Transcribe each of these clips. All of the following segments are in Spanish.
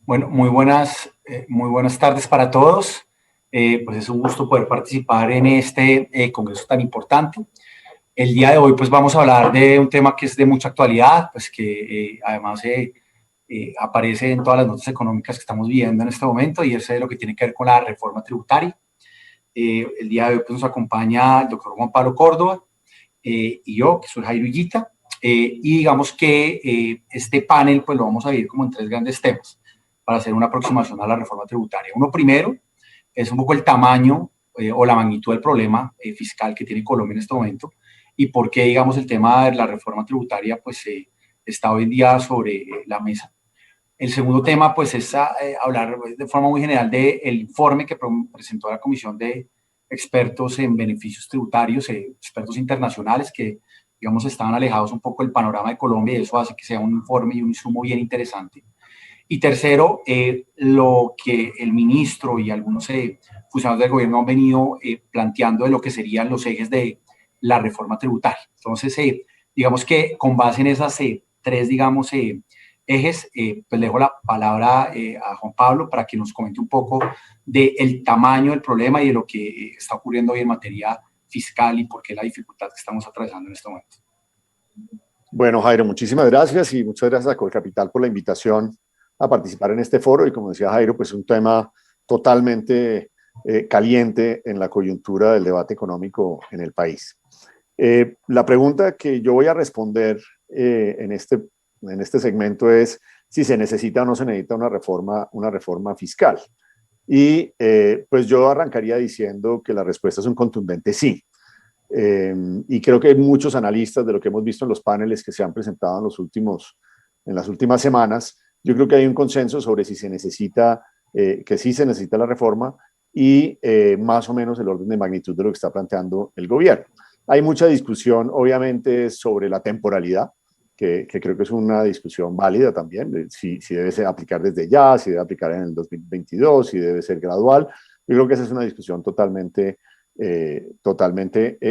Bueno, muy buenas tardes para todos. Pues es un gusto poder participar en este congreso tan importante. El día de hoy pues vamos a hablar de un tema que es de mucha actualidad, pues que además aparece en todas las notas económicas que estamos viviendo en este momento y es lo que tiene que ver con la reforma tributaria. El día de hoy pues nos acompaña el doctor Juan Pablo Córdoba y yo, que soy Jairo Higuita, y digamos que este panel pues lo vamos a dividir como en tres grandes temas para hacer una aproximación a la reforma tributaria. Uno primero es un poco el tamaño o la magnitud del problema fiscal que tiene Colombia en este momento y por qué, digamos, el tema de la reforma tributaria pues está hoy en día sobre la mesa. El segundo tema, pues, es hablar de forma muy general del informe que presentó la Comisión de Expertos en Beneficios Tributarios, expertos internacionales que, digamos, estaban alejados un poco del panorama de Colombia y eso hace que sea un informe y un insumo bien interesante. Y tercero, lo que el ministro y algunos funcionarios del gobierno han venido planteando de lo que serían los ejes de la reforma tributaria. Entonces, digamos que con base en esas tres, digamos, ejes, pues le dejo la palabra a Juan Pablo para que nos comente un poco del tamaño del problema y de lo que está ocurriendo hoy en materia fiscal y por qué la dificultad que estamos atravesando en este momento. Bueno, Jairo, muchísimas gracias y muchas gracias a Colcapital por la invitación a participar en este foro. Y como decía Jairo, pues un tema totalmente caliente en la coyuntura del debate económico en el país. La pregunta que yo voy a responder en este segmento es si se necesita o no se necesita una reforma fiscal. Y pues yo arrancaría diciendo que la respuesta es un contundente sí. Y creo que hay muchos analistas de lo que hemos visto en los paneles que se han presentado en las últimas semanas. Yo creo que hay un consenso sobre si se necesita, que sí se necesita la reforma y más o menos el orden de magnitud de lo que está planteando el gobierno. Hay mucha discusión, obviamente, sobre la temporalidad, que creo que es una discusión válida también, si debe ser aplicar desde ya, si debe aplicar en el 2022, si debe ser gradual. Yo creo que esa es una discusión totalmente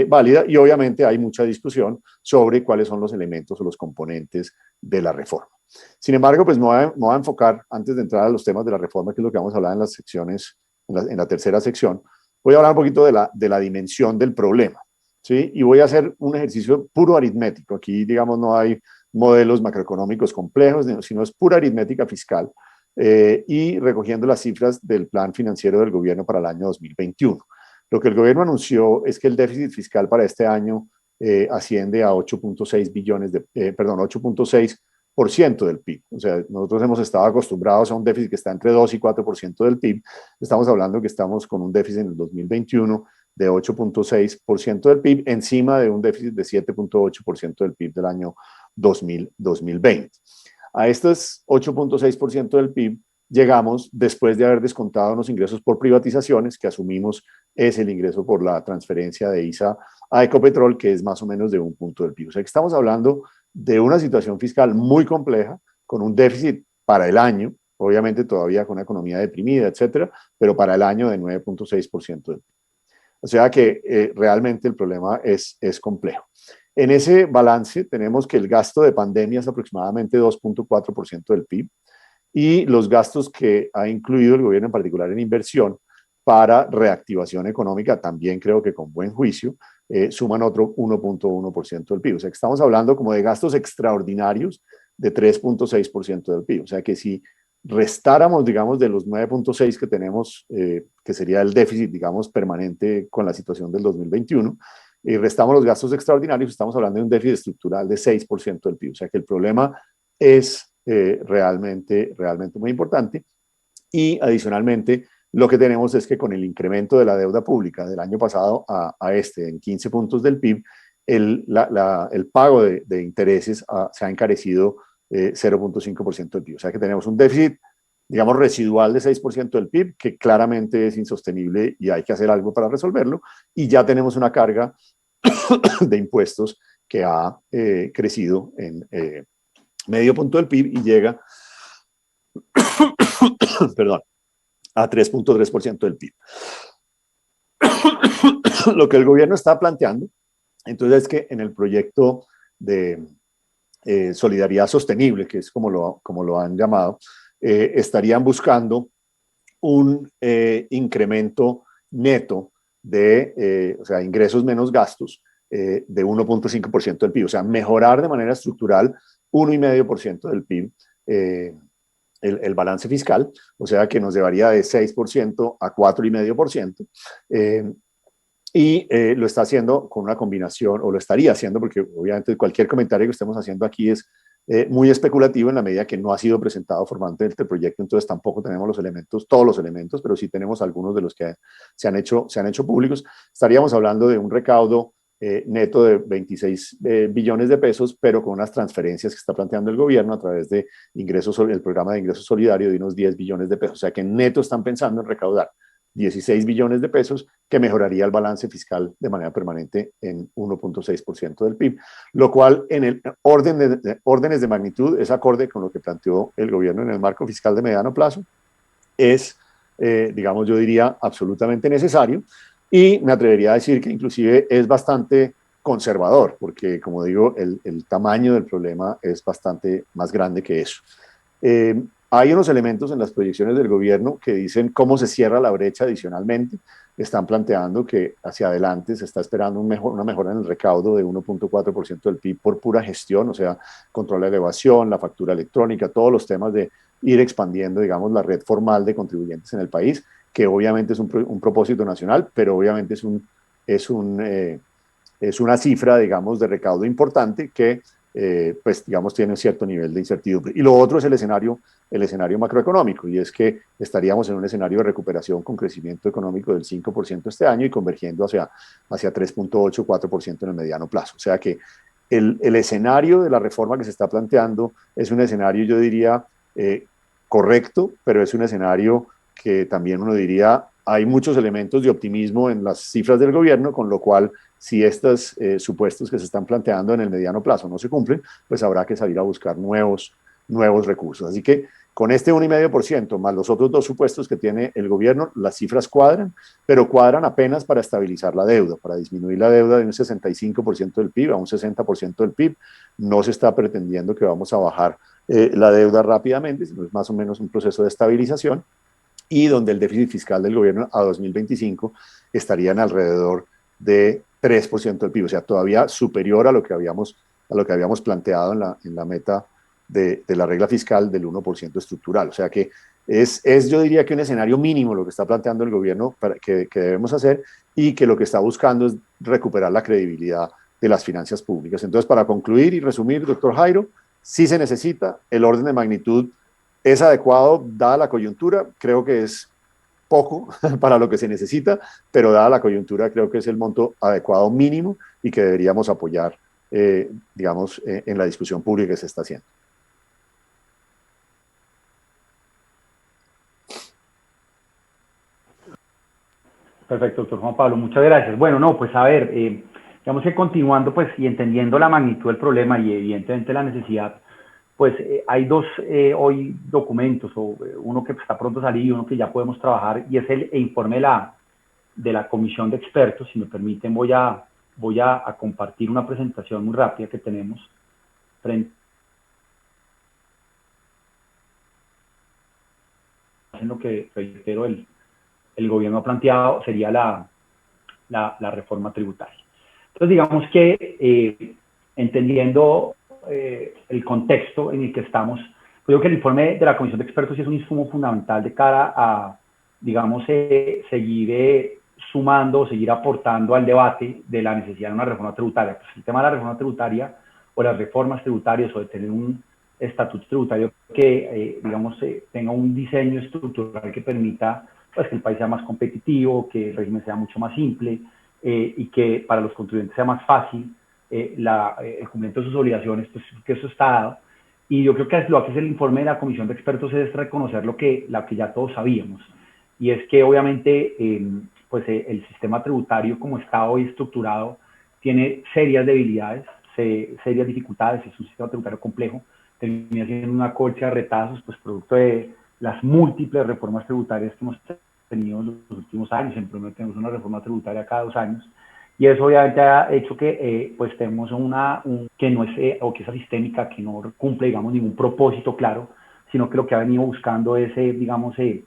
válida y obviamente hay mucha discusión sobre cuáles son los elementos o los componentes de la reforma. Sin embargo, pues me voy a enfocar, antes de entrar a los temas de la reforma, que es lo que vamos a hablar en las secciones, en la tercera sección, voy a hablar un poquito de la dimensión del problema, ¿sí? Y voy a hacer un ejercicio puro aritmético. Aquí, digamos, no hay modelos macroeconómicos complejos, sino es pura aritmética fiscal y recogiendo las cifras del plan financiero del gobierno para el año 2021. Lo que el gobierno anunció es que el déficit fiscal para este año asciende a 8.6 billones perdón, 8.6% del PIB. O sea, nosotros hemos estado acostumbrados a un déficit que está entre 2 y 4% del PIB. Estamos hablando que estamos con un déficit en el 2021 de 8.6% del PIB, encima de un déficit de 7.8% del PIB del año 2020. A estos 8.6% del PIB llegamos después de haber descontado unos ingresos por privatizaciones, que asumimos es el ingreso por la transferencia de ISA a Ecopetrol, que es más o menos de un punto del PIB. O sea que estamos hablando de una situación fiscal muy compleja, con un déficit para el año, obviamente todavía con una economía deprimida, etcétera, pero para el año de 9.6% del PIB. O sea que realmente el problema es complejo. En ese balance tenemos que el gasto de pandemia es aproximadamente 2.4% del PIB, y los gastos que ha incluido el gobierno en particular en inversión para reactivación económica, también creo que con buen juicio, suman otro 1.1% del PIB. O sea que estamos hablando como de gastos extraordinarios de 3.6% del PIB. O sea que si restáramos, digamos, de los 9.6 que tenemos, que sería el déficit, digamos, permanente con la situación del 2021, y restamos los gastos extraordinarios, estamos hablando de un déficit estructural de 6% del PIB. O sea que el problema es realmente muy importante. Y adicionalmente, lo que tenemos es que con el incremento de la deuda pública del año pasado a este, en 15 puntos del PIB, el pago de intereses se ha encarecido 0.5% del PIB. O sea que tenemos un déficit, digamos, residual de 6% del PIB, que claramente es insostenible y hay que hacer algo para resolverlo. Y ya tenemos una carga de impuestos que ha crecido en medio punto del PIB y llega perdón, a 3.3% del PIB. Lo que el gobierno está planteando, entonces, es que en el proyecto de solidaridad sostenible, que es como lo han llamado, estarían buscando un incremento neto de, o sea, ingresos menos gastos de 1.5% del PIB, o sea, mejorar de manera estructural 1,5% del PIB el balance fiscal, o sea, que nos llevaría de 6% a 4,5%. Lo está haciendo con una combinación, o lo estaría haciendo, porque obviamente cualquier comentario que estemos haciendo aquí es muy especulativo en la medida que no ha sido presentado formalmente este proyecto, entonces tampoco tenemos los elementos, todos los elementos, pero sí tenemos algunos de los que se han hecho públicos. Estaríamos hablando de un recaudo neto de 26 billones de pesos, pero con unas transferencias que está planteando el gobierno a través de el programa de ingresos solidario de unos 10 billones de pesos, o sea que en neto están pensando en recaudar 16 billones de pesos, que mejoraría el balance fiscal de manera permanente en 1.6% del PIB, lo cual en el órdenes de magnitud es acorde con lo que planteó el gobierno en el marco fiscal de mediano plazo, es, digamos, yo diría, absolutamente necesario, y me atrevería a decir que inclusive es bastante conservador, porque como digo, el tamaño del problema es bastante más grande que eso. Hay unos elementos en las proyecciones del gobierno que dicen cómo se cierra la brecha adicionalmente. Están planteando que hacia adelante se está esperando una mejora en el recaudo de 1.4% del PIB por pura gestión, o sea, control de evasión, la factura electrónica, todos los temas de ir expandiendo, digamos, la red formal de contribuyentes en el país, que obviamente es un propósito nacional, pero obviamente es una cifra, digamos, de recaudo importante que pues digamos tiene un cierto nivel de incertidumbre. Y lo otro es el escenario macroeconómico, y es que estaríamos en un escenario de recuperación con crecimiento económico del 5% este año y convergiendo hacia 3.8, 4% en el mediano plazo. O sea que el escenario de la reforma que se está planteando es un escenario, yo diría, correcto, pero es un escenario que también uno diría, hay muchos elementos de optimismo en las cifras del gobierno, con lo cual si estos supuestos que se están planteando en el mediano plazo no se cumplen, pues habrá que salir a buscar nuevos recursos. Así que con este 1,5% más los otros dos supuestos que tiene el gobierno, las cifras cuadran, pero cuadran apenas para estabilizar la deuda, para disminuir la deuda de un 65% del PIB a un 60% del PIB. No se está pretendiendo que vamos a bajar la deuda rápidamente, sino es más o menos un proceso de estabilización, y donde el déficit fiscal del gobierno a 2025 estaría en alrededor de 3% del PIB, o sea, todavía superior a lo que habíamos planteado en la meta de la regla fiscal del 1% estructural. O sea que es yo diría que un escenario mínimo lo que está planteando el gobierno que debemos hacer, y que lo que está buscando es recuperar la credibilidad de las finanzas públicas. Entonces, para concluir y resumir, doctor Jairo, sí se necesita, el orden de magnitud es adecuado dada la coyuntura, creo que es poco para lo que se necesita, pero dada la coyuntura creo que es el monto adecuado mínimo y que deberíamos apoyar, digamos, en la discusión pública que se está haciendo. Perfecto, doctor Juan Pablo, muchas gracias. Bueno, no, pues a ver, digamos que continuando pues y entendiendo la magnitud del problema y evidentemente la necesidad, pues hay dos hoy documentos, uno que está pronto a salir y uno que ya podemos trabajar, y es el informe de la comisión de expertos. Si me permiten, voy a compartir una presentación muy rápida que tenemos frente en lo que, reitero, el gobierno ha planteado sería la reforma tributaria. Entonces, digamos que entendiendo el contexto en el que estamos, creo que el informe de la Comisión de Expertos es un insumo fundamental de cara a, digamos, seguir sumando, seguir aportando al debate de la necesidad de una reforma tributaria. Pues el tema de la reforma tributaria o las reformas tributarias o de tener un estatuto tributario que, digamos, tenga un diseño estructural que permita pues, que el país sea más competitivo, que el régimen sea mucho más simple y que para los contribuyentes sea más fácil el cumplimiento de sus obligaciones, pues que eso está dado. Y yo creo que lo que hace el informe de la Comisión de Expertos es reconocer lo que ya todos sabíamos, y es que obviamente pues el sistema tributario como está hoy estructurado tiene serias debilidades, serias dificultades, es un sistema tributario complejo, termina siendo una colcha de retazos, pues producto de las múltiples reformas tributarias que hemos tenido en los últimos años. En promedio tenemos una reforma tributaria cada 2 años, y eso obviamente ha hecho que pues tenemos que no es, o que es sistémica, que no cumple, digamos, ningún propósito claro, sino que lo que ha venido buscando es, digamos, ir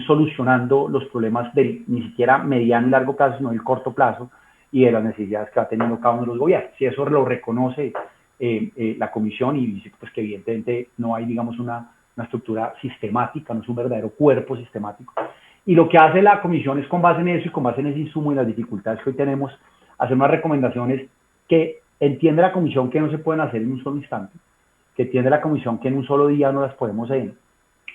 solucionando los problemas del ni siquiera mediano y largo plazo, sino del corto plazo y de las necesidades que va teniendo cada uno de los gobiernos. Si eso lo reconoce la comisión y dice pues, que evidentemente no hay, digamos, una estructura sistemática, no es un verdadero cuerpo sistemático. Y lo que hace la comisión es, con base en eso y con base en ese insumo y las dificultades que hoy tenemos, hacer unas recomendaciones que entiende la comisión que no se pueden hacer en un solo instante, que entiende la comisión que en un solo día no las podemos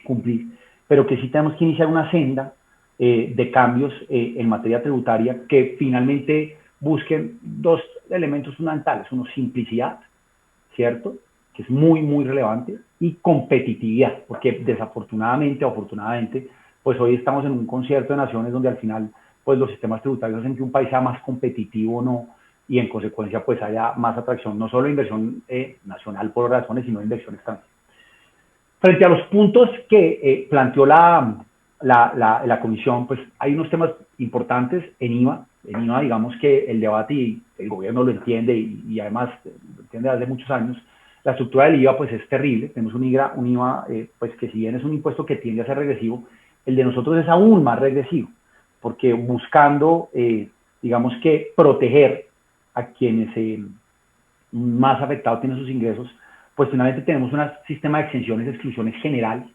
cumplir, pero que sí tenemos que iniciar una senda de cambios en materia tributaria que finalmente busquen dos elementos fundamentales. Uno, simplicidad, ¿cierto?, que es muy, muy relevante, y competitividad, porque desafortunadamente o afortunadamente, pues hoy estamos en un concierto de naciones donde al final, pues los sistemas tributarios hacen que un país sea más competitivo o no, y en consecuencia, pues haya más atracción, no solo de inversión nacional por razones, sino de inversión extranjera. Frente a los puntos que planteó la comisión, pues hay unos temas importantes en IVA. En IVA, digamos que el debate, y el gobierno lo entiende y además lo entiende desde muchos años, la estructura del IVA pues es terrible. Tenemos un IVA pues que si bien es un impuesto que tiende a ser regresivo, el de nosotros es aún más regresivo, porque buscando, digamos que proteger a quienes más afectados tienen sus ingresos, pues finalmente tenemos un sistema de exenciones y exclusiones general,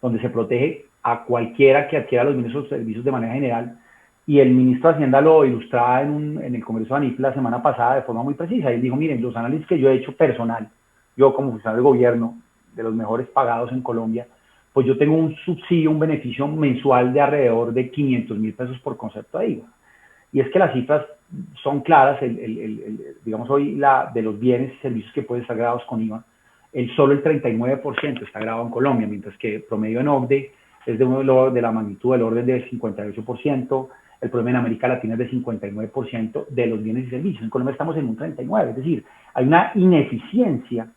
donde se protege a cualquiera que adquiera los bienes o servicios de manera general, y el ministro de Hacienda lo ilustraba en el Congreso de ANIF la semana pasada de forma muy precisa. Él dijo, miren, los análisis que yo he hecho personal, yo como funcionario de gobierno, de los mejores pagados en Colombia, pues yo tengo un subsidio, un beneficio mensual de alrededor de 500.000 pesos por concepto de IVA. Y es que las cifras son claras, digamos hoy de los bienes y servicios que pueden estar grabados con IVA, solo el 39% está grabado en Colombia, mientras que el promedio en OCDE es de la magnitud del orden del 58%, el promedio en América Latina es de 59% de los bienes y servicios. En Colombia estamos en un 39%, es decir, hay una ineficiencia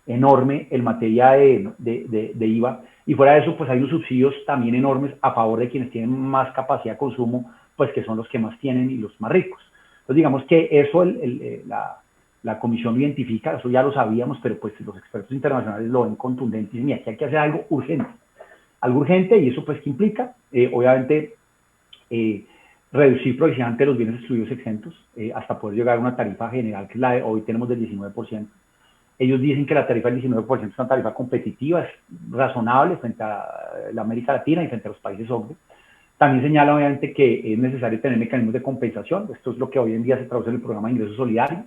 enorme en materia de IVA, y fuera de eso, pues hay unos subsidios también enormes a favor de quienes tienen más capacidad de consumo, pues que son los que más tienen y los más ricos. Entonces, digamos que eso la comisión lo identifica, eso ya lo sabíamos, pero pues los expertos internacionales lo ven contundente y dicen, mira, aquí hay que hacer algo urgente, y eso pues ¿qué implica? Obviamente, reducir progresivamente los bienes excluidos exentos hasta poder llegar a una tarifa general, que es la de hoy tenemos del 19%. Ellos dicen que la tarifa del 19% es una tarifa competitiva, es razonable frente a la América Latina y frente a los países OCDE. También señala, obviamente, que es necesario tener mecanismos de compensación. Esto es lo que hoy en día se traduce en el programa de ingreso solidario,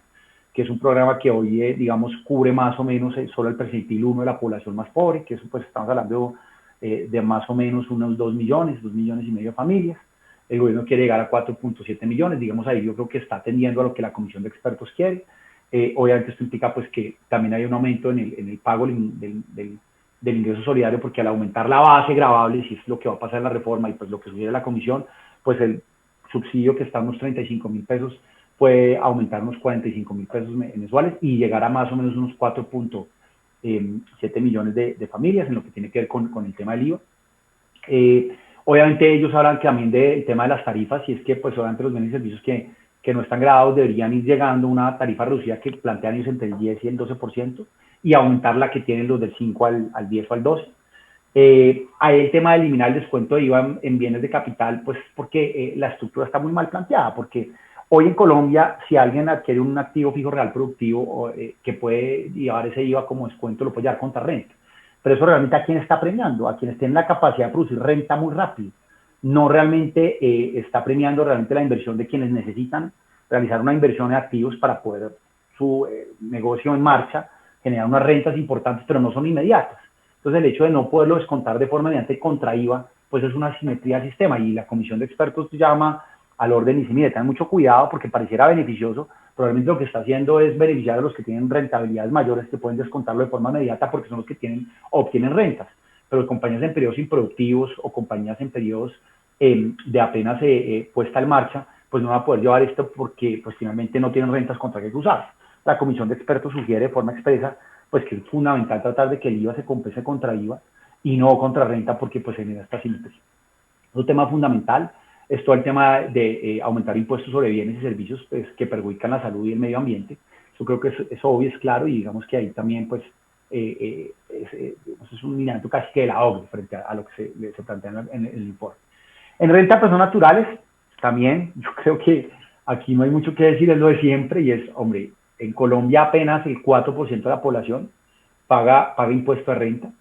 que es un programa que hoy, digamos, cubre más o menos solo el percentil 1 de la población más pobre, que eso pues estamos hablando de más o menos unos 2 millones y medio de familias. El gobierno quiere llegar a 4.7 millones, digamos, ahí yo creo que está atendiendo a lo que la comisión de expertos quiere. Obviamente esto implica pues que también hay un aumento en el pago del ingreso solidario, porque al aumentar la base gravable, si es lo que va a pasar en la reforma y pues lo que sugiere la comisión, pues el subsidio que está en unos 35.000 pesos puede aumentar unos 45.000 pesos mensuales y llegar a más o menos unos 4.7 millones de familias en lo que tiene que ver con el tema del IVA. Obviamente ellos hablan también del tema de las tarifas, y es que pues obviamente los bienes y servicios que no están grabados deberían ir llegando a una tarifa reducida que plantean ellos entre el 10 y el 12%, y aumentar la que tienen los del 5 al 10 o al 12. Hay el tema de eliminar el descuento de IVA en bienes de capital, pues porque la estructura está muy mal planteada, porque hoy en Colombia, si alguien adquiere un activo fijo real productivo que puede llevar ese IVA como descuento, lo puede llevar contra renta. Pero eso realmente, ¿a quién está premiando? A quienes tienen la capacidad de producir renta muy rápido. No realmente está premiando realmente la inversión de quienes necesitan realizar una inversión en activos para poder su negocio en marcha, generar unas rentas importantes, pero no son inmediatas. Entonces, el hecho de no poderlo descontar de forma mediante contra IVA, pues es una asimetría del sistema, y la comisión de expertos llama al orden y dice, mire, tengan mucho cuidado porque pareciera beneficioso, probablemente lo que está haciendo es beneficiar a los que tienen rentabilidades mayores, que pueden descontarlo de forma inmediata porque son los que obtienen rentas. Pero compañías en periodos improductivos o compañías en periodos de apenas puesta en marcha, pues no va a poder llevar esto porque pues finalmente no tienen rentas contra que cruzar. La comisión de expertos sugiere de forma expresa pues que es fundamental tratar de que el IVA se compense contra IVA y no contra renta, porque pues genera esta simetría. Otro tema fundamental es todo el tema de aumentar impuestos sobre bienes y servicios pues, que perjudican la salud y el medio ambiente. Yo creo que eso obvio, es claro, y digamos que ahí también pues es un lineamiento casi que de la OCDE frente a lo que se plantea en el informe. En renta a personas naturales, también yo creo que aquí no hay mucho que decir, es lo de siempre, y es, hombre, en Colombia apenas el 4% de la población paga impuesto de renta.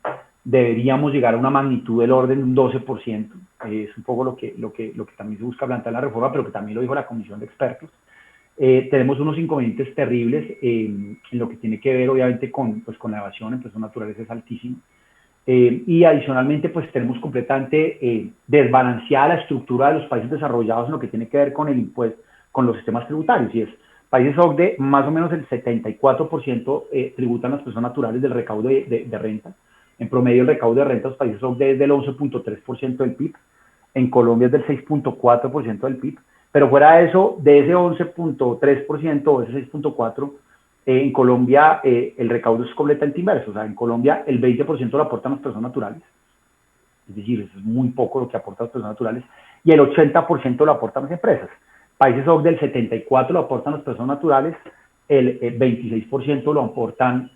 Deberíamos llegar a una magnitud del orden de un 12%. Es un poco lo que también se busca plantear en la reforma, pero que también lo dijo la comisión de expertos. Tenemos unos inconvenientes terribles en lo que tiene que ver, obviamente, con la evasión en personas naturales, es altísimo. Y adicionalmente, pues tenemos completamente desbalanceada la estructura de los países desarrollados en lo que tiene que ver con el impuesto, con los sistemas tributarios. Y es, países OCDE, más o menos el 74% tributan las personas naturales del recaudo de renta. En promedio, el recaudo de renta de los países OCDE es del 11.3% del PIB. En Colombia es del 6.4% del PIB. Pero fuera de eso, de ese 11.3% o ese 6.4%, en Colombia el recaudo es completamente inverso. O sea, en Colombia el 20% lo aportan las personas naturales. Es decir, eso es muy poco lo que aportan las personas naturales. Y el 80% lo aportan las empresas. Países OCDE, el 74% lo aportan las personas naturales, el 26% lo aportan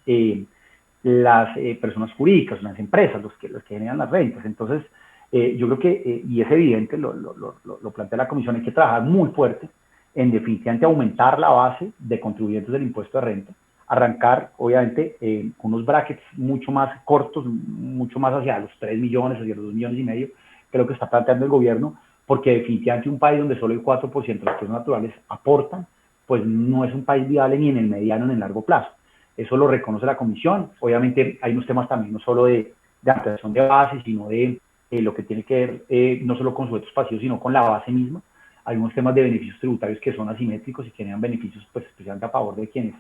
las personas jurídicas, las empresas, los que generan las rentas. Entonces, yo creo que, y es evidente, lo plantea la comisión, hay que trabajar muy fuerte en definitivamente aumentar la base de contribuyentes del impuesto de renta, arrancar, obviamente, unos brackets mucho más cortos, mucho más hacia los 3 millones, hacia los 2,5 millones, que lo que está planteando el gobierno, porque definitivamente un país donde solo el 4% de las personas naturales aportan, pues no es un país viable ni en el mediano ni en el largo plazo. Eso lo reconoce la comisión. Obviamente hay unos temas también, no solo de ampliación de base, sino de lo que tiene que ver no solo con sujetos pasivos, sino con la base misma. Hay unos temas de beneficios tributarios que son asimétricos y que generan beneficios, pues, especialmente a favor de quienes,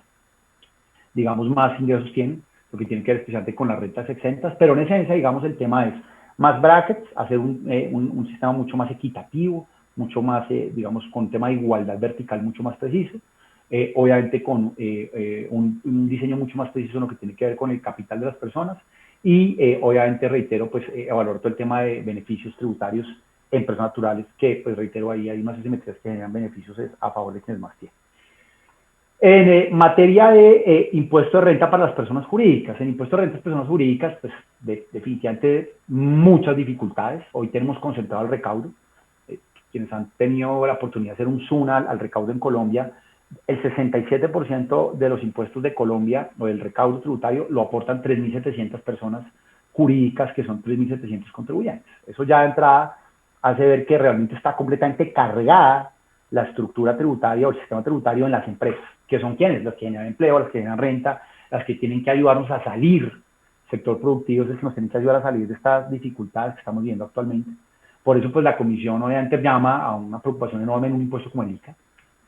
digamos, más ingresos tienen, lo que tiene que ver especialmente con las rentas exentas. Pero en esencia, digamos, el tema es más brackets, hacer un sistema mucho más equitativo, mucho más, digamos, con un tema de igualdad vertical mucho más preciso. Obviamente con un diseño mucho más preciso en lo que tiene que ver con el capital de las personas y obviamente, reitero, pues evaluar todo el tema de beneficios tributarios en personas naturales, que pues reitero, ahí hay unas asimetrías que generan beneficios a favor de quienes más tienen. En materia de impuesto de renta para las personas jurídicas, en impuesto de renta de personas jurídicas, pues definitivamente muchas dificultades. Hoy tenemos concentrado el recaudo. Quienes han tenido la oportunidad de hacer un zoom al recaudo en Colombia, el 67% de los impuestos de Colombia o del recaudo tributario lo aportan 3.700 personas jurídicas, que son 3.700 contribuyentes. Eso ya de entrada hace ver que realmente está completamente cargada la estructura tributaria o el sistema tributario en las empresas, que son quienes, las que generan empleo, las que generan renta, las que tienen que ayudarnos a salir, sector productivo es el que nos tiene que ayudar a salir de estas dificultades que estamos viendo actualmente. Por eso, pues la comisión obviamente llama a una preocupación enorme en un impuesto como el ICA,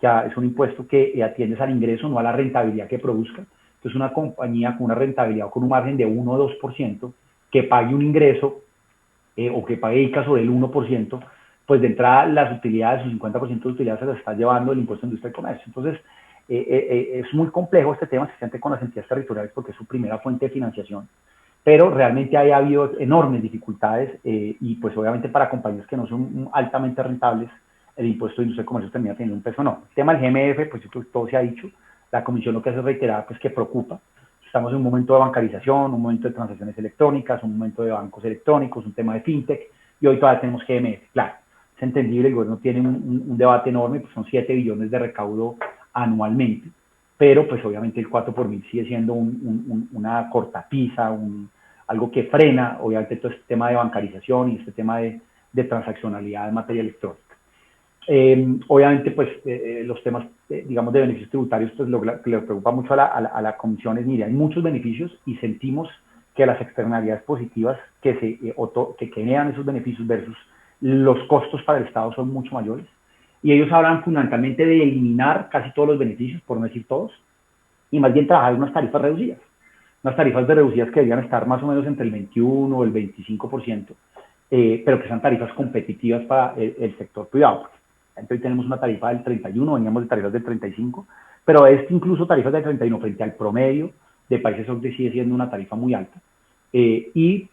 que es un impuesto que atiende al ingreso, no a la rentabilidad que produzca. Entonces, una compañía con una rentabilidad o con un margen de 1 o 2% que pague un ingreso o que pague ICA sobre el 1%, pues de entrada las utilidades, su 50% de utilidades se las está llevando el impuesto de industria y comercio. Entonces, es muy complejo este tema, especialmente con las entidades territoriales, porque es su primera fuente de financiación. Pero realmente ha habido enormes dificultades y pues obviamente para compañías que no son altamente rentables, el impuesto de industria y comercio termina teniendo un peso no. El tema del GMF, pues todo se ha dicho, la comisión lo que hace es reiterar pues que preocupa. Estamos en un momento de bancarización, un momento de transacciones electrónicas, un momento de bancos electrónicos, un tema de fintech, y hoy todavía tenemos GMF. Claro, es entendible, el gobierno tiene un debate enorme, pues son 7 billones de recaudo anualmente, pero pues obviamente el 4 por mil sigue siendo una cortapisa, algo que frena obviamente todo este tema de bancarización y este tema de transaccionalidad en materia electrónica. Obviamente, pues los temas, digamos, de beneficios tributarios, pues lo que le preocupa mucho a la comisión es, mire, hay muchos beneficios y sentimos que las externalidades positivas que generan esos beneficios versus los costos para el Estado son mucho mayores. Y ellos hablan fundamentalmente de eliminar casi todos los beneficios, por no decir todos, y más bien trabajar unas tarifas reducidas. Unas tarifas reducidas que deberían estar más o menos entre el 21 o el 25%, pero que sean tarifas competitivas para el sector privado. Hoy tenemos una tarifa del 31, veníamos de tarifas del 35, pero incluso tarifas del 31 frente al promedio de países OCDE sigue siendo una tarifa muy alta. Y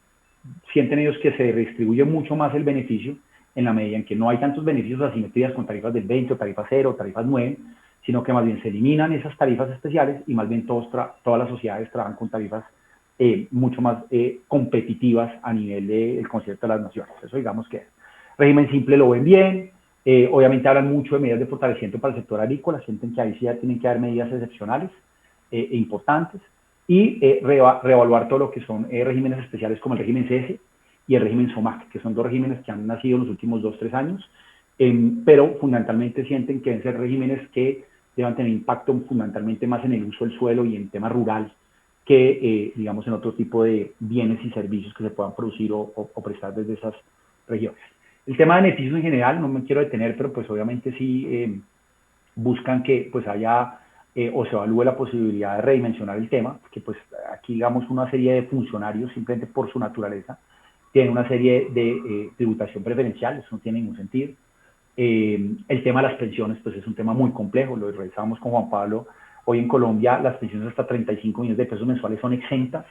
sienten ellos que se redistribuye mucho más el beneficio en la medida en que no hay tantos beneficios asimetrías con tarifas del 20 o tarifas 0 o tarifas 9, sino que más bien se eliminan esas tarifas especiales y más bien todas las sociedades trabajan con tarifas mucho más competitivas a nivel del concierto de las naciones. Eso digamos que es. Régimen simple lo ven bien, obviamente hablan mucho de medidas de fortalecimiento para el sector agrícola, sienten que ahí sí ya tienen que haber medidas excepcionales e importantes, y reevaluar todo lo que son regímenes especiales como el régimen CS y el régimen SOMAC, que son dos regímenes que han nacido en los últimos 2-3 años, pero fundamentalmente sienten que deben ser regímenes que deban tener impacto fundamentalmente más en el uso del suelo y en tema rural que, digamos, en otro tipo de bienes y servicios que se puedan producir o prestar desde esas regiones. El tema de beneficios en general, no me quiero detener, pero pues obviamente sí buscan que pues haya o se evalúe la posibilidad de redimensionar el tema, que pues aquí digamos una serie de funcionarios, simplemente por su naturaleza, tienen una serie de tributación preferencial, eso no tiene ningún sentido. El tema de las pensiones pues es un tema muy complejo, lo revisábamos con Juan Pablo. Hoy en Colombia las pensiones hasta 35 millones de pesos mensuales son exentas,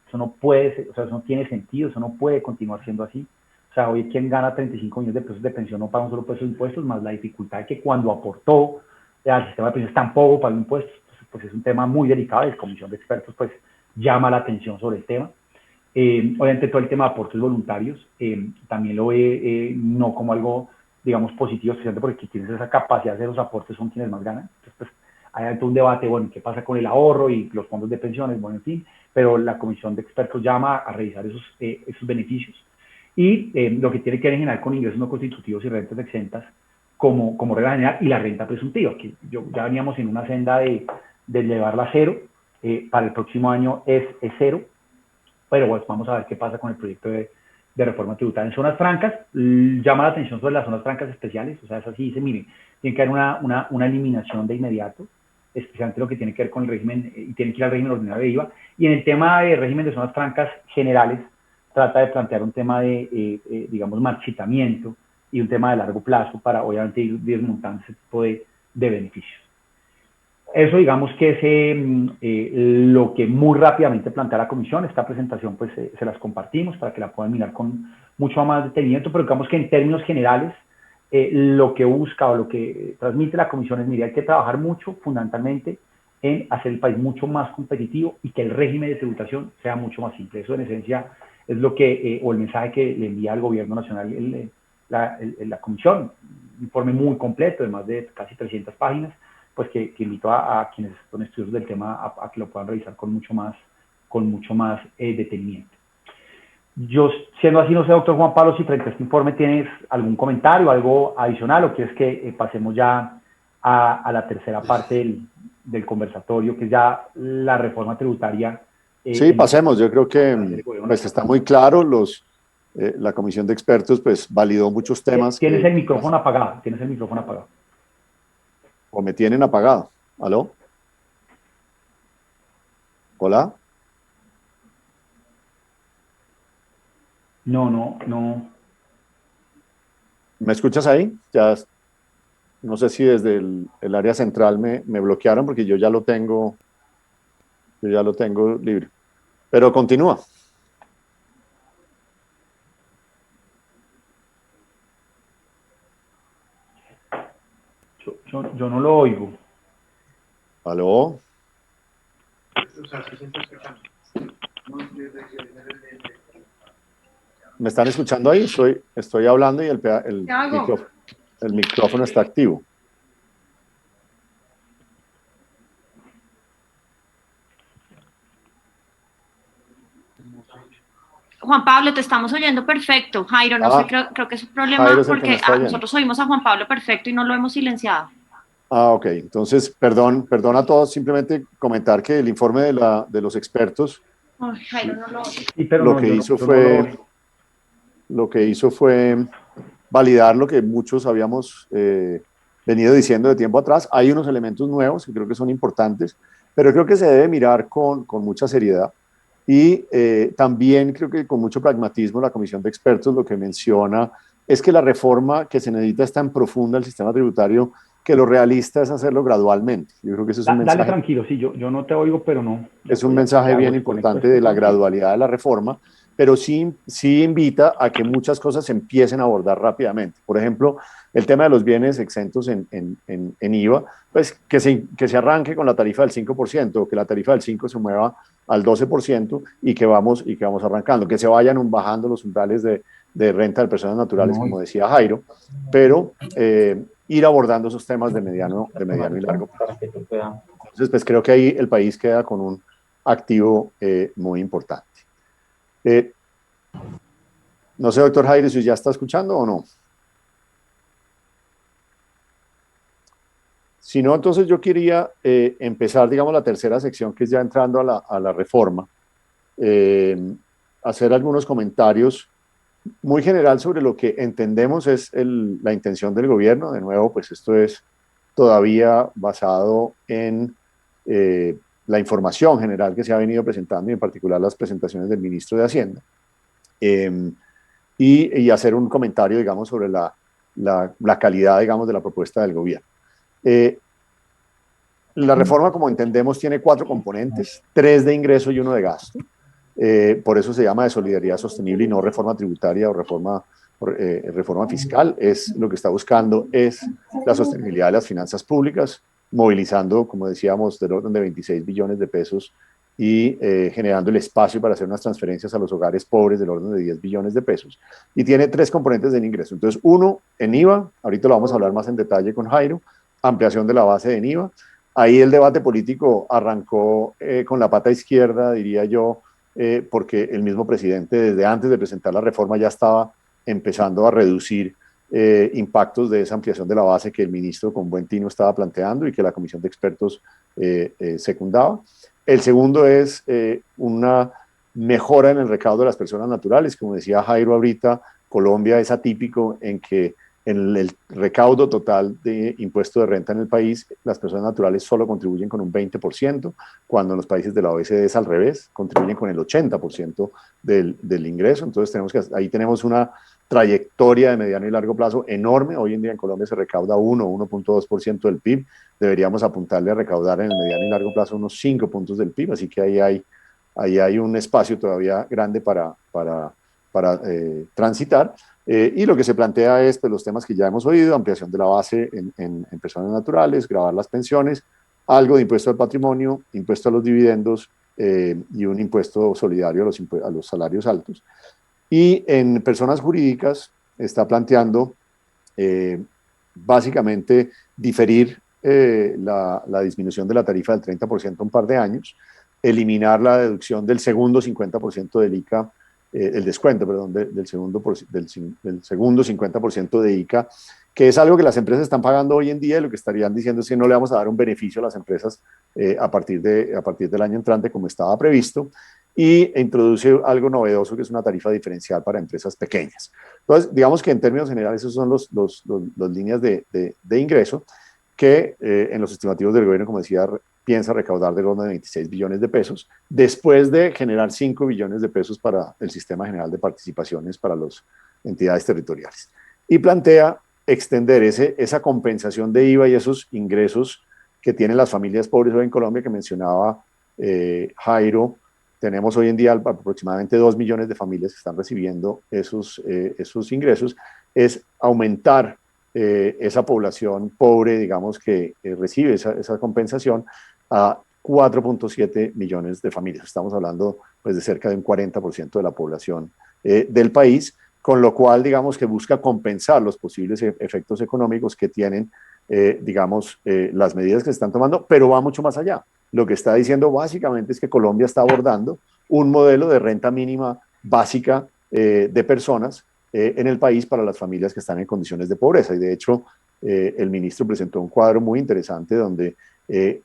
eso no puede ser, o sea, eso no tiene sentido, eso no puede continuar siendo así. O sea, hoy quien gana 35 millones de pesos de pensión no paga un solo peso de impuestos, más la dificultad de que cuando aportó al sistema de pensiones tampoco pagó impuestos. Entonces, pues es un tema muy delicado y la comisión de expertos pues llama la atención sobre el tema. Obviamente todo el tema de aportes voluntarios también lo ve no como algo, digamos, positivo, especialmente porque quienes tienes esa capacidad de hacer los aportes son quienes más ganan. Entonces, pues, hay un debate, bueno, ¿qué pasa con el ahorro y los fondos de pensiones? Bueno, en fin, pero la comisión de expertos llama a revisar esos beneficios. Y lo que tiene que ver en general con ingresos no constitutivos y rentas exentas como regla general, y la renta presuntiva, que ya veníamos en una senda de llevarla a cero, para el próximo año es cero, pero pues vamos a ver qué pasa con el proyecto de reforma tributaria. En zonas francas, llama la atención sobre las zonas francas especiales, o sea, es así, dice, miren, tiene que haber una eliminación de inmediato, especialmente lo que tiene que ver con el régimen, y tiene que ir al régimen ordinario de IVA, y en el tema de régimen de zonas francas generales, trata de plantear un tema de, digamos, marchitamiento y un tema de largo plazo para, obviamente, ir desmontando ese tipo de beneficios. Eso, digamos, que es lo que muy rápidamente plantea la comisión. Esta presentación, pues, se las compartimos para que la puedan mirar con mucho más detenimiento, pero digamos que en términos generales, lo que busca o lo que transmite la comisión es, mire, hay que trabajar mucho, fundamentalmente, en hacer el país mucho más competitivo y que el régimen de tributación sea mucho más simple. Eso, en esencia, es lo que, o el mensaje que le envía al gobierno nacional la comisión, un informe muy completo, de más de casi 300 páginas, pues que invito a quienes son estudiosos del tema a que lo puedan revisar con mucho más detenimiento. Yo, siendo así, no sé, doctor Juan Pablo, si frente a este informe tienes algún comentario, algo adicional, o quieres que pasemos ya a la tercera parte del conversatorio, que es ya la reforma tributaria. Sí, pasemos. Yo creo que pues, está muy claro. La comisión de expertos pues validó muchos temas. Tienes el micrófono apagado, O me tienen apagado. ¿Aló? ¿Hola? No. ¿Me escuchas ahí? Ya, no sé si desde el área central me bloquearon porque yo ya lo tengo libre. Pero continúa. Yo no lo oigo. ¿Aló? ¿Me están escuchando ahí? Estoy hablando y el micrófono está activo. Juan Pablo, te estamos oyendo perfecto. Jairo, no sé, creo que es un problema porque nosotros oímos a Juan Pablo perfecto y no lo hemos silenciado. Ok. Entonces, perdón a todos. Simplemente comentar que el informe de los expertos Jairo, no lo oye. Sí, pero lo que hizo fue validar lo que muchos habíamos venido diciendo de tiempo atrás. Hay unos elementos nuevos que creo que son importantes, pero creo que se debe mirar con mucha seriedad. Y también creo que con mucho pragmatismo la comisión de expertos lo que menciona es que la reforma que se necesita es tan profunda el sistema tributario que lo realista es hacerlo gradualmente. Yo creo que ese es un mensaje. Dale tranquilo, sí, yo no te oigo, pero no. Es un mensaje bien importante de la gradualidad de la reforma, pero sí invita a que muchas cosas se empiecen a abordar rápidamente. Por ejemplo, el tema de los bienes exentos en IVA, pues que se arranque con la tarifa del 5%, o que la tarifa del 5% se mueva al 12% y que vamos arrancando, que se vayan bajando los umbrales de renta de personas naturales, como decía Jairo, pero ir abordando esos temas de mediano y largo plazo. Entonces, pues creo que ahí el país queda con un activo muy importante. No sé, doctor Jairo, si ya está escuchando o no. Si no, entonces yo quería empezar, digamos, la tercera sección, que es ya entrando a la reforma, hacer algunos comentarios muy general sobre lo que entendemos es la intención del gobierno. De nuevo, pues esto es todavía basado en la información general que se ha venido presentando, y en particular las presentaciones del ministro de Hacienda, y hacer un comentario, digamos, sobre la calidad, digamos, de la propuesta del gobierno. La reforma, como entendemos, tiene 4 componentes, 3 de ingreso y 1 de gasto. Por eso se llama de solidaridad sostenible y no reforma tributaria o reforma fiscal. Lo que está buscando es la sostenibilidad de las finanzas públicas, movilizando, como decíamos, del orden de 26 billones de pesos y generando el espacio para hacer unas transferencias a los hogares pobres del orden de 10 billones de pesos. Y tiene 3 componentes del ingreso. Entonces, uno, en IVA, ahorita lo vamos a hablar más en detalle con Jairo, ampliación de la base de IVA. Ahí el debate político arrancó con la pata izquierda, diría yo, porque el mismo presidente, desde antes de presentar la reforma, ya estaba empezando a reducir impactos de esa ampliación de la base que el ministro con buen tino estaba planteando y que la comisión de expertos secundaba. El segundo es una mejora en el recaudo de las personas naturales. Como decía Jairo ahorita, Colombia es atípico en que en el recaudo total de impuesto de renta en el país, las personas naturales solo contribuyen con un 20%, cuando en los países de la OECD es al revés, contribuyen con el 80% del ingreso. Entonces ahí tenemos una trayectoria de mediano y largo plazo enorme. Hoy en día en Colombia se recauda 1.2% del PIB. Deberíamos apuntarle a recaudar en el mediano y largo plazo unos 5 puntos del PIB, así que ahí hay un espacio todavía grande para transitar. Y lo que se plantea es pues, los temas que ya hemos oído: ampliación de la base en personas naturales, gravar las pensiones, algo de impuesto al patrimonio, impuesto a los dividendos y un impuesto solidario a los salarios altos. Y en personas jurídicas está planteando básicamente diferir la disminución de la tarifa del 30% un par de años, eliminar la deducción del segundo 50% del ICA, el descuento, perdón, del segundo 50% de ICA, que es algo que las empresas están pagando hoy en día, y lo que estarían diciendo es que no le vamos a dar un beneficio a las empresas a partir del año entrante, como estaba previsto, y introduce algo novedoso, que es una tarifa diferencial para empresas pequeñas. Entonces, digamos que en términos generales, esos son las líneas de ingreso que en los estimativos del gobierno, como decía, piensa recaudar del orden de 26 billones de pesos, después de generar 5 billones de pesos para el Sistema General de Participaciones para las entidades territoriales. Y plantea extender esa compensación de IVA y esos ingresos que tienen las familias pobres hoy en Colombia, que mencionaba Jairo. Tenemos hoy en día aproximadamente 2 millones de familias que están recibiendo esos ingresos. Es aumentar esa población pobre, digamos, que recibe esa compensación a 4.7 millones de familias. Estamos hablando pues, de cerca de un 40% de la población del país, con lo cual, digamos, que busca compensar los posibles efectos económicos que tienen, digamos, las medidas que se están tomando, pero va mucho más allá. Lo que está diciendo básicamente es que Colombia está abordando un modelo de renta mínima básica de personas en el país para las familias que están en condiciones de pobreza. Y de hecho, el ministro presentó un cuadro muy interesante donde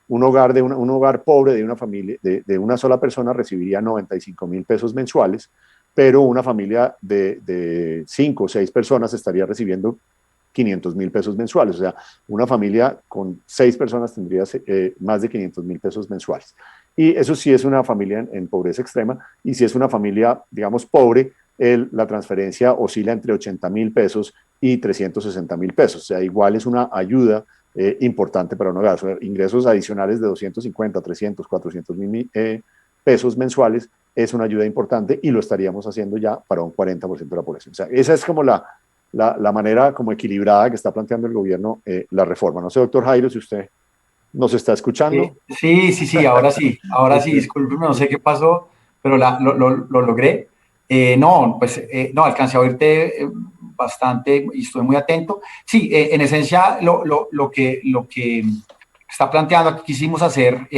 un hogar pobre de una familia, de una sola persona, recibiría 95.000 pesos mensuales, pero una familia de 5 o 6 personas estaría recibiendo 500.000 pesos mensuales. O sea, una familia con 6 personas tendría más de 500.000 pesos mensuales. Y eso sí es una familia en pobreza extrema. Y si es una familia, digamos, pobre, la transferencia oscila entre 80.000 pesos y 360.000 pesos. O sea, igual es una ayuda importante para un hogar. O sea, ingresos adicionales de 250, 300, 400.000 pesos mensuales es una ayuda importante, y lo estaríamos haciendo ya para un 40% de la población. O sea, esa es como la manera como equilibrada que está planteando el gobierno la reforma. No sé, doctor Jairo, si usted ¿Nos está escuchando? Sí, ahora sí, discúlpeme, no sé qué pasó, pero lo logré. No, alcancé a oírte bastante y estoy muy atento. Sí, en esencia, lo que está planteando, aquí quisimos hacer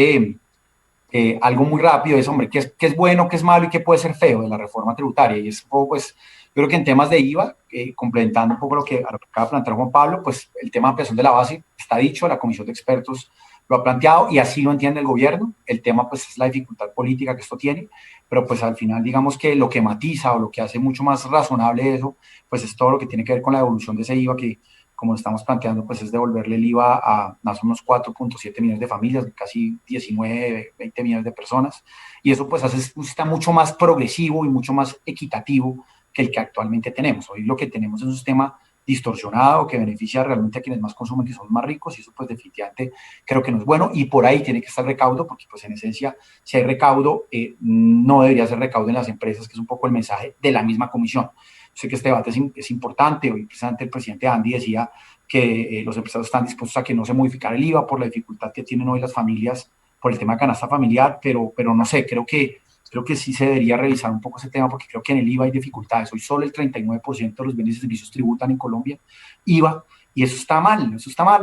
algo muy rápido, es, hombre, qué es bueno, qué es malo y qué puede ser feo de la reforma tributaria. Y es un poco, pues, yo creo que en temas de IVA, complementando un poco lo que acaba de plantear Juan Pablo, pues el tema de ampliación de la base está dicho, la comisión de expertos lo ha planteado y así lo entiende el gobierno. El tema, pues, es la dificultad política que esto tiene, pero pues al final, digamos que lo que matiza o lo que hace mucho más razonable eso, pues es todo lo que tiene que ver con la devolución de ese IVA que, como estamos planteando, pues es devolverle el IVA a más o menos 4.7 millones de familias, casi 19, 20 millones de personas, y eso pues hace un sistema mucho más progresivo y mucho más equitativo que el que actualmente tenemos. Hoy lo que tenemos es un sistema distorsionado que beneficia realmente a quienes más consumen, que son los más ricos, y eso pues definitivamente creo que no es bueno, y por ahí tiene que estar recaudo, porque pues en esencia, si hay recaudo, no debería ser recaudo en las empresas, que es un poco el mensaje de la misma comisión. Sé que este debate es importante. Hoy precisamente el presidente Andy decía que los empresarios están dispuestos a que no se modificara el IVA por la dificultad que tienen hoy las familias por el tema de canasta familiar, pero no sé, creo que sí se debería revisar un poco ese tema, porque creo que en el IVA hay dificultades. Hoy solo el 39% de los bienes y servicios tributan en Colombia IVA, y eso está mal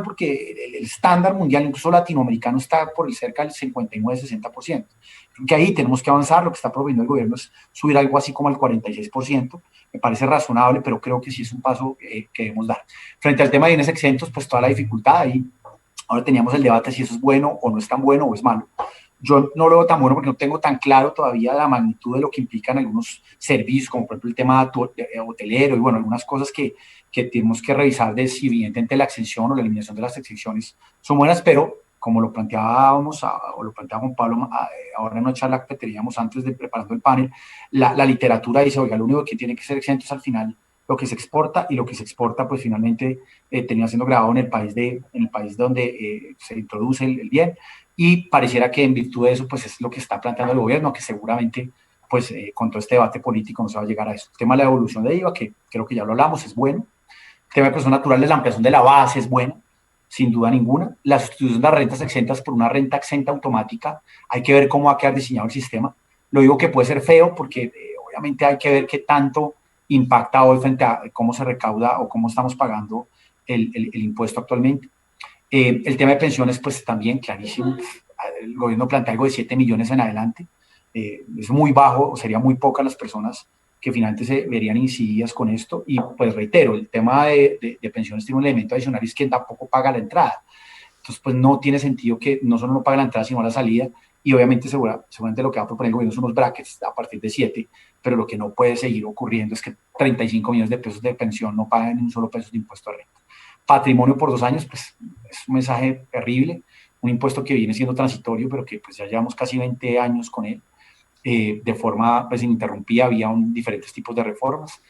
porque el estándar mundial, incluso latinoamericano, está por el cerca del 59-60%. Creo que ahí tenemos que avanzar. Lo que está proponiendo el gobierno es subir algo así como al 46%. Me parece razonable, pero creo que sí es un paso que debemos dar. Frente al tema de bienes exentos, pues toda la dificultad ahí. Ahora teníamos el debate si eso es bueno o no es tan bueno o es malo. Yo no lo veo tan bueno porque no tengo tan claro todavía la magnitud de lo que implican algunos servicios, como por ejemplo el tema hotelero y bueno, algunas cosas que tenemos que revisar de si evidentemente la exención o la eliminación de las exenciones son buenas, pero como lo planteábamos, o lo planteaba Juan Pablo ahora en una charla que teníamos antes de preparando el panel, la literatura dice, oiga, lo único que tiene que ser exento es al final lo que se exporta, y lo que se exporta pues finalmente termina siendo grabado en el país donde se introduce el bien, y pareciera que en virtud de eso pues es lo que está planteando el gobierno, que seguramente pues con todo este debate político no se va a llegar a eso. El tema de la devolución de IVA, que creo que ya lo hablamos, es bueno. El tema de personas naturales, la ampliación de la base es bueno, sin duda ninguna. La sustitución de las rentas exentas por una renta exenta automática, hay que ver cómo va a quedar diseñado el sistema. Lo digo que puede ser feo porque obviamente hay que ver qué tanto impacta hoy frente a cómo se recauda o cómo estamos pagando el impuesto actualmente. El tema de pensiones, pues también clarísimo. El gobierno plantea algo de 7 millones en adelante. Es muy bajo, o sería muy pocas las personas que finalmente se verían incididas con esto. Y pues reitero, el tema de pensiones tiene un elemento adicional, es que tampoco paga la entrada. Entonces, pues no tiene sentido que no solo no pague la entrada, sino la salida. Y obviamente seguramente lo que va a proponer el gobierno son unos brackets a partir de 7, pero lo que no puede seguir ocurriendo es que 35 millones de pesos de pensión no paguen ni un solo peso de impuesto a renta. Patrimonio por 2 años, pues es un mensaje terrible, un impuesto que viene siendo transitorio, pero que pues ya llevamos casi 20 años con él, de forma pues ininterrumpida, había diferentes tipos de reformas,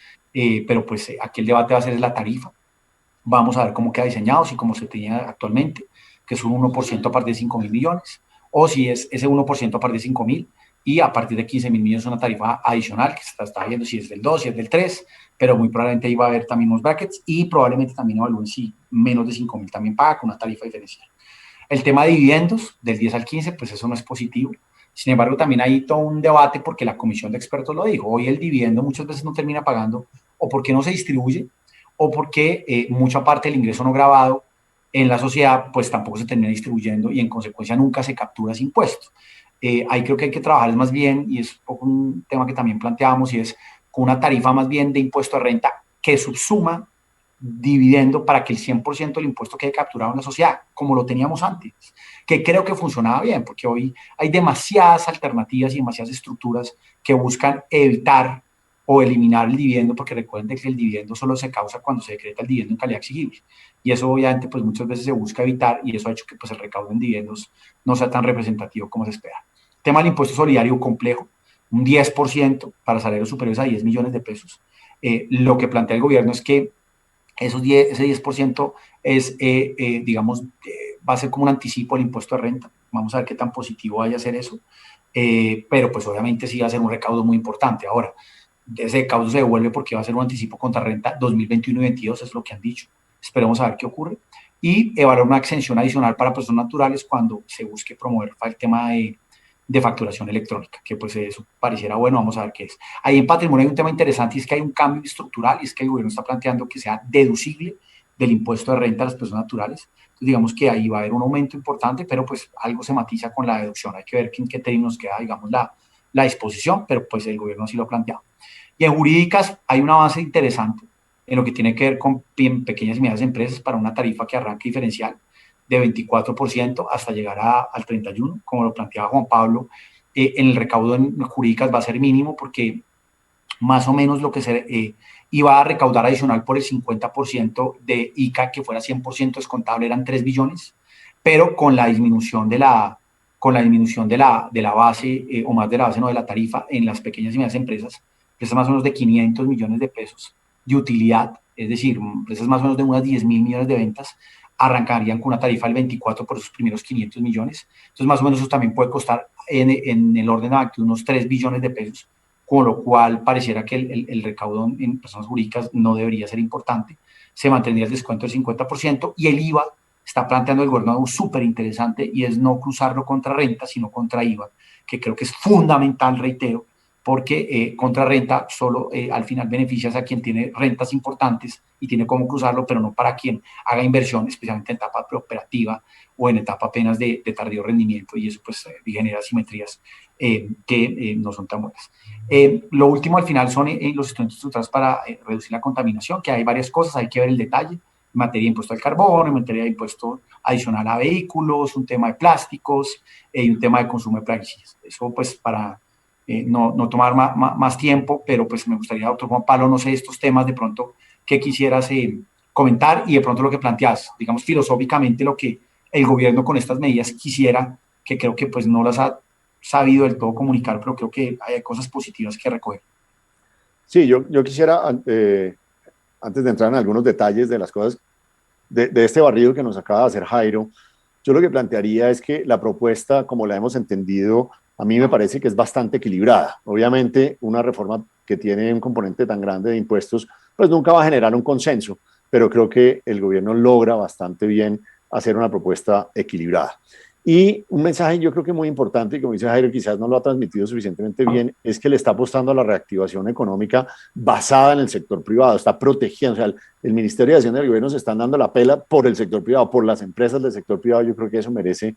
pero pues aquí el debate va a ser la tarifa. Vamos a ver cómo queda diseñado, si como se tenía actualmente, que es un 1% a partir de 5.000 millones, o si es ese 1% a partir de 5.000 y a partir de 15.000 millones una tarifa adicional, que se está viendo si es del 2, si es del 3, pero muy probablemente ahí va a haber también unos brackets, y probablemente también evalúen si menos de 5.000 también paga con una tarifa diferencial. El tema de dividendos, del 10 al 15, pues eso no es positivo. Sin embargo, también hay todo un debate porque la comisión de expertos lo dijo. Hoy el dividendo muchas veces no termina pagando, o porque no se distribuye, o porque mucha parte del ingreso no grabado en la sociedad pues tampoco se termina distribuyendo, y en consecuencia nunca se captura ese impuesto. Ahí creo que hay que trabajar más bien, y es un tema que también planteábamos, y es con una tarifa más bien de impuesto de renta que subsuma dividendo para que el 100% del impuesto quede capturado en la sociedad, como lo teníamos antes, que creo que funcionaba bien, porque hoy hay demasiadas alternativas y demasiadas estructuras que buscan evitar o eliminar el dividendo, porque recuerden que el dividendo solo se causa cuando se decreta el dividendo en calidad exigible, y eso obviamente pues muchas veces se busca evitar, y eso ha hecho que pues el recaudo en dividendos no sea tan representativo como se espera. El tema del impuesto solidario complejo, un 10% para salarios superiores a 10 millones de pesos. Lo que plantea el gobierno es que ese 10% es, digamos, va a ser como un anticipo del impuesto de renta. Vamos a ver qué tan positivo vaya a ser eso. Pero pues obviamente sí va a ser un recaudo muy importante. Ahora, ese recaudo se devuelve porque va a ser un anticipo contra renta 2021 y 2022, es lo que han dicho. Esperemos a ver qué ocurre. y evaluar una exención adicional para personas naturales cuando se busque promover el tema de facturación electrónica, que pues eso pareciera bueno, vamos a ver qué es. Ahí en patrimonio hay un tema interesante y es que hay un cambio estructural y es que el gobierno está planteando que sea deducible del impuesto de renta a las personas naturales. Entonces digamos que ahí va a haber un aumento importante, pero pues algo se matiza con la deducción. Hay que ver en qué términos queda, digamos, la disposición, pero pues el gobierno así lo ha planteado. Y en jurídicas hay un avance interesante en lo que tiene que ver con pequeñas y medianas empresas para una tarifa que arranque diferencial de 24% hasta llegar al 31%, como lo planteaba Juan Pablo. En el recaudo en jurídicas va a ser mínimo porque más o menos lo que se iba a recaudar adicional por el 50% de ICA, que fuera 100% descontable, eran 3 billones, pero con la disminución de la base, o más de la base, no de la tarifa, en las pequeñas y medianas empresas, que es más o menos de 500 millones de pesos de utilidad, es decir, empresas más o menos de unas 10 mil millones de ventas, arrancarían con una tarifa del 24 por esos primeros 500 millones. Entonces, más o menos eso también puede costar en el orden de unos 3 billones de pesos, con lo cual pareciera que el recaudo en personas jurídicas no debería ser importante. Se mantendría el descuento del 50% y el IVA está planteando el gobierno algo súper interesante y es no cruzarlo contra renta, sino contra IVA, que creo que es fundamental, reitero, porque contra renta solo al final beneficias a quien tiene rentas importantes y tiene cómo cruzarlo, pero no para quien haga inversión, especialmente en etapa preoperativa o en etapa apenas de tardío rendimiento, y eso pues genera asimetrías que no son tan buenas. Lo último al final son los instrumentos estructurales para reducir la contaminación, que hay varias cosas, hay que ver el detalle, en materia de impuesto al carbono, en materia de impuesto adicional a vehículos, un tema de plásticos y un tema de consumo de plaguicidas. Eso pues para no tomar más tiempo, pero pues me gustaría, doctor Juan Pablo, no sé, estos temas de pronto que quisieras comentar y de pronto lo que planteas, digamos filosóficamente lo que el gobierno con estas medidas quisiera, que creo que pues no las ha sabido del todo comunicar, pero creo que hay cosas positivas que recoger. Sí, yo quisiera, antes de entrar en algunos detalles de las cosas, de este barrido que nos acaba de hacer Jairo, yo lo que plantearía es que la propuesta, como la hemos entendido, a mí me parece que es bastante equilibrada. Obviamente, una reforma que tiene un componente tan grande de impuestos, pues nunca va a generar un consenso, pero creo que el gobierno logra bastante bien hacer una propuesta equilibrada. Y un mensaje yo creo que muy importante, y como dice Jairo, quizás no lo ha transmitido suficientemente bien, es que le está apostando a la reactivación económica basada en el sector privado, está protegiendo, o sea, el Ministerio de Hacienda y el gobierno se están dando la pela por el sector privado, por las empresas del sector privado. Yo creo que eso merece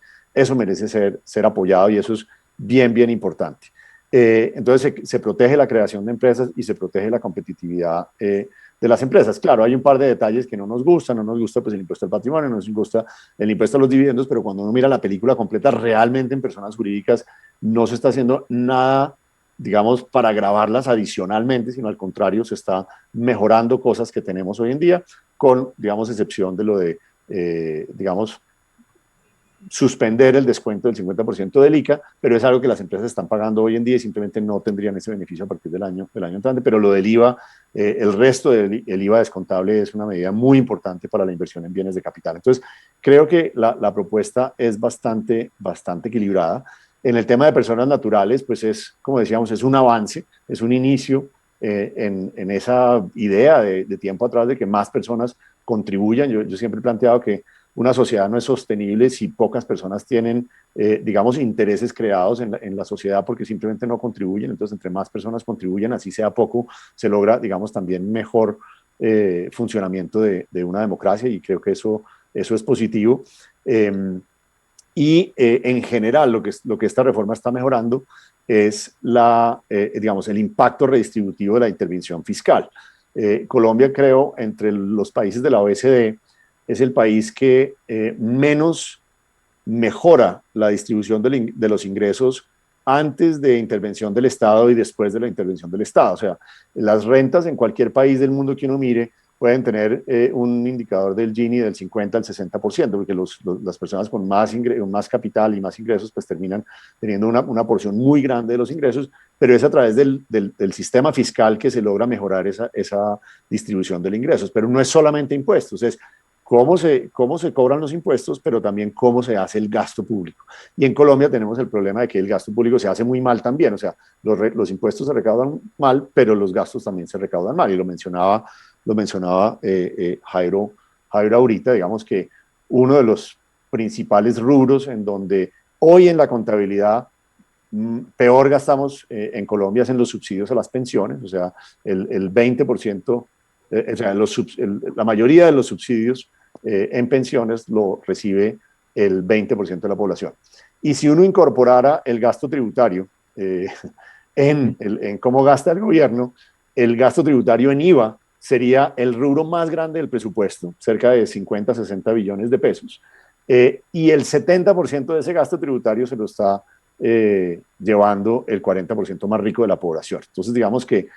ser apoyado y eso es bien importante. Entonces se protege la creación de empresas y se protege la competitividad de las empresas. Claro, hay un par de detalles que no nos gustan, pues el impuesto al patrimonio, no nos gusta el impuesto a los dividendos, pero cuando uno mira la película completa, realmente en personas jurídicas no se está haciendo nada, digamos, para gravarlas adicionalmente, sino al contrario, se está mejorando cosas que tenemos hoy en día, con, digamos, excepción de lo de, digamos, suspender el descuento del 50% del ICA, pero es algo que las empresas están pagando hoy en día y simplemente no tendrían ese beneficio a partir del año entrante. Pero lo del IVA, el resto del IVA descontable es una medida muy importante para la inversión en bienes de capital. Entonces, creo que la propuesta es bastante equilibrada. En el tema de personas naturales, pues es, como decíamos, es un avance, es un inicio en esa idea de tiempo atrás de que más personas contribuyan. Yo siempre he planteado que una sociedad no es sostenible si pocas personas tienen, digamos, intereses creados en la sociedad porque simplemente no contribuyen. Entonces, entre más personas contribuyen, así sea poco, se logra, digamos, también mejor funcionamiento de una democracia, y creo que eso es positivo. En general, lo que esta reforma está mejorando es digamos, el impacto redistributivo de la intervención fiscal. Colombia, creo, entre los países de la OECD, es el país que menos mejora la distribución de los ingresos antes de intervención del Estado y después de la intervención del Estado. O sea, las rentas en cualquier país del mundo que uno mire pueden tener un indicador del Gini del 50 al 60%, porque las personas con más capital y más ingresos pues terminan teniendo una porción muy grande de los ingresos, pero es a través del sistema fiscal que se logra mejorar esa distribución de los ingresos. Pero no es solamente impuestos, es cómo se cobran los impuestos, pero también cómo se hace el gasto público. Y en Colombia tenemos el problema de que el gasto público se hace muy mal también, o sea, los impuestos se recaudan mal, pero los gastos también se recaudan mal, y lo mencionaba Jairo ahorita, digamos que uno de los principales rubros en donde hoy en la contabilidad peor gastamos en Colombia es en los subsidios a las pensiones, o sea, el 20%, o sea, la mayoría de los subsidios en pensiones lo recibe el 20% de la población. Y si uno incorporara el gasto tributario en cómo gasta el gobierno, el gasto tributario en IVA sería el rubro más grande del presupuesto, cerca de 50, 60 billones de pesos. Y el 70% de ese gasto tributario se lo está llevando el 40% más rico de la población. Entonces, digamos que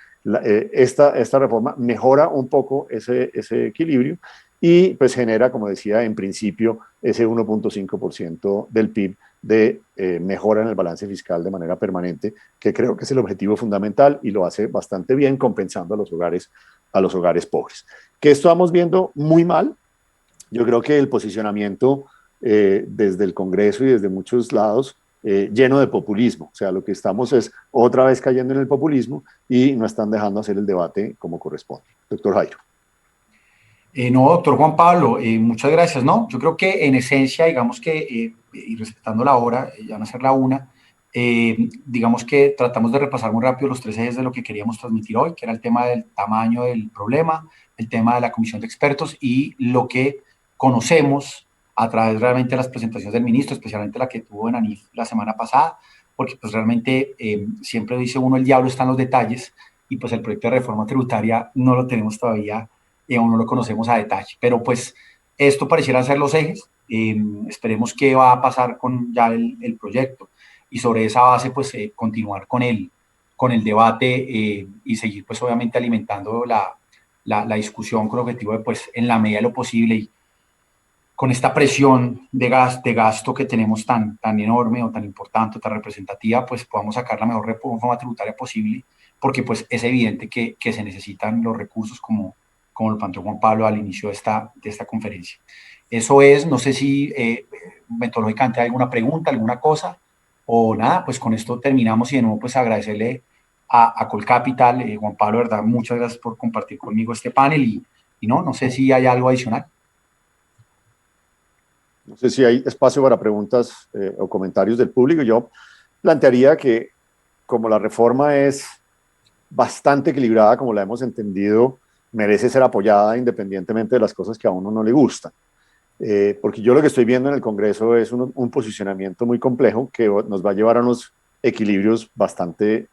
esta reforma mejora un poco ese equilibrio y pues genera, como decía, en principio ese 1.5% del PIB de mejora en el balance fiscal de manera permanente, que creo que es el objetivo fundamental y lo hace bastante bien, compensando a los hogares pobres. ¿Qué estamos viendo muy mal? Yo creo que el posicionamiento desde el Congreso y desde muchos lados lleno de populismo. O sea, lo que estamos es otra vez cayendo en el populismo y no están dejando hacer el debate como corresponde. Doctor Jairo. No, doctor Juan Pablo, muchas gracias. No, yo creo que en esencia, digamos que, y respetando la hora, ya van a ser la una, digamos que tratamos de repasar muy rápido los tres ejes de lo que queríamos transmitir hoy, que era el tema del tamaño del problema, el tema de la comisión de expertos y lo que conocemos a través realmente de las presentaciones del ministro, especialmente la que tuvo en ANIF la semana pasada, porque pues realmente siempre dice uno, el diablo está en los detalles, y pues el proyecto de reforma tributaria no lo tenemos todavía y aún no lo conocemos a detalle. Pero pues esto pareciera ser los ejes. Esperemos qué va a pasar con ya el proyecto y sobre esa base pues continuar con el debate y seguir pues obviamente alimentando la discusión con el objetivo de pues en la medida de lo posible y con esta presión de gasto que tenemos tan enorme o tan importante o tan representativa, pues podamos sacar la mejor reforma tributaria posible, porque pues es evidente que se necesitan los recursos como lo planteó Juan Pablo al inicio de esta conferencia. Eso es, no sé si metodológicamente hay alguna pregunta, alguna cosa, o nada, pues con esto terminamos y de nuevo pues agradecerle a Colcapital, Juan Pablo, verdad, muchas gracias por compartir conmigo este panel y no sé si hay algo adicional. No sé si hay espacio para preguntas o comentarios del público. Yo plantearía que como la reforma es bastante equilibrada, como la hemos entendido, merece ser apoyada independientemente de las cosas que a uno no le gustan. Porque yo lo que estoy viendo en el Congreso es un posicionamiento muy complejo que nos va a llevar a unos equilibrios bastante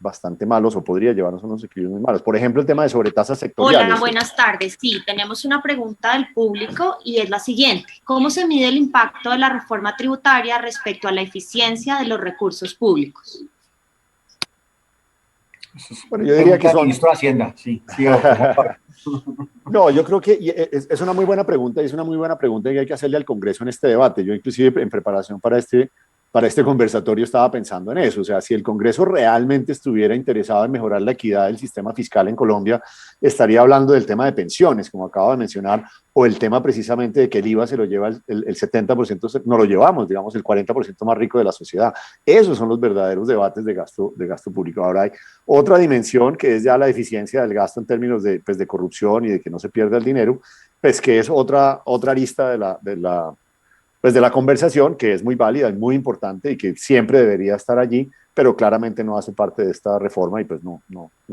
malos, o podría llevarnos a unos equilibrios muy malos. Por ejemplo, el tema de sobretasas sectoriales. Hola, buenas tardes. Sí, tenemos una pregunta del público y es la siguiente. ¿Cómo se mide el impacto de la reforma tributaria respecto a la eficiencia de los recursos públicos? Bueno, yo diría que son... Ministro de Hacienda, sí. No, yo creo que es una muy buena pregunta y es una muy buena pregunta que hay que hacerle al Congreso en este debate. Yo inclusive en preparación para este conversatorio estaba pensando en eso. O sea, si el Congreso realmente estuviera interesado en mejorar la equidad del sistema fiscal en Colombia, estaría hablando del tema de pensiones, como acabo de mencionar, o el tema precisamente de que el IVA se lo lleva el 70%, no lo llevamos, digamos, el 40% más rico de la sociedad. Esos son los verdaderos debates de gasto público. Ahora hay otra dimensión que es ya la eficiencia del gasto en términos de corrupción y de que no se pierda el dinero, pues que es otra arista de la conversación, que es muy válida, es muy importante y que siempre debería estar allí, pero claramente no hace parte de esta reforma y pues no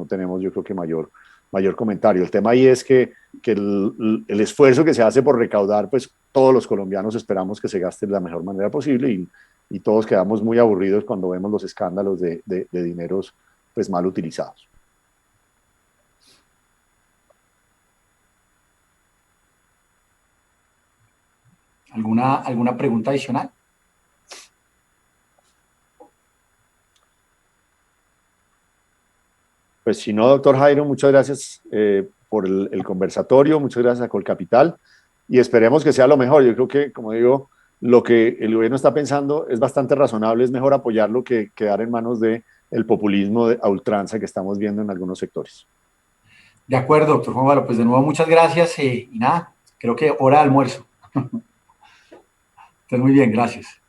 tenemos, yo creo que mayor comentario. El tema ahí es que el esfuerzo que se hace por recaudar, pues todos los colombianos esperamos que se gaste de la mejor manera posible y todos quedamos muy aburridos cuando vemos los escándalos de dineros pues mal utilizados. ¿Alguna pregunta adicional? Pues si no, doctor Jairo, muchas gracias por el conversatorio, muchas gracias a Colcapital y esperemos que sea lo mejor. Yo creo que, como digo, lo que el gobierno está pensando es bastante razonable, es mejor apoyarlo que quedar en manos del populismo a ultranza que estamos viendo en algunos sectores. De acuerdo, doctor Juan Pablo, pues de nuevo muchas gracias y nada, creo que hora de almuerzo. Muy bien, gracias.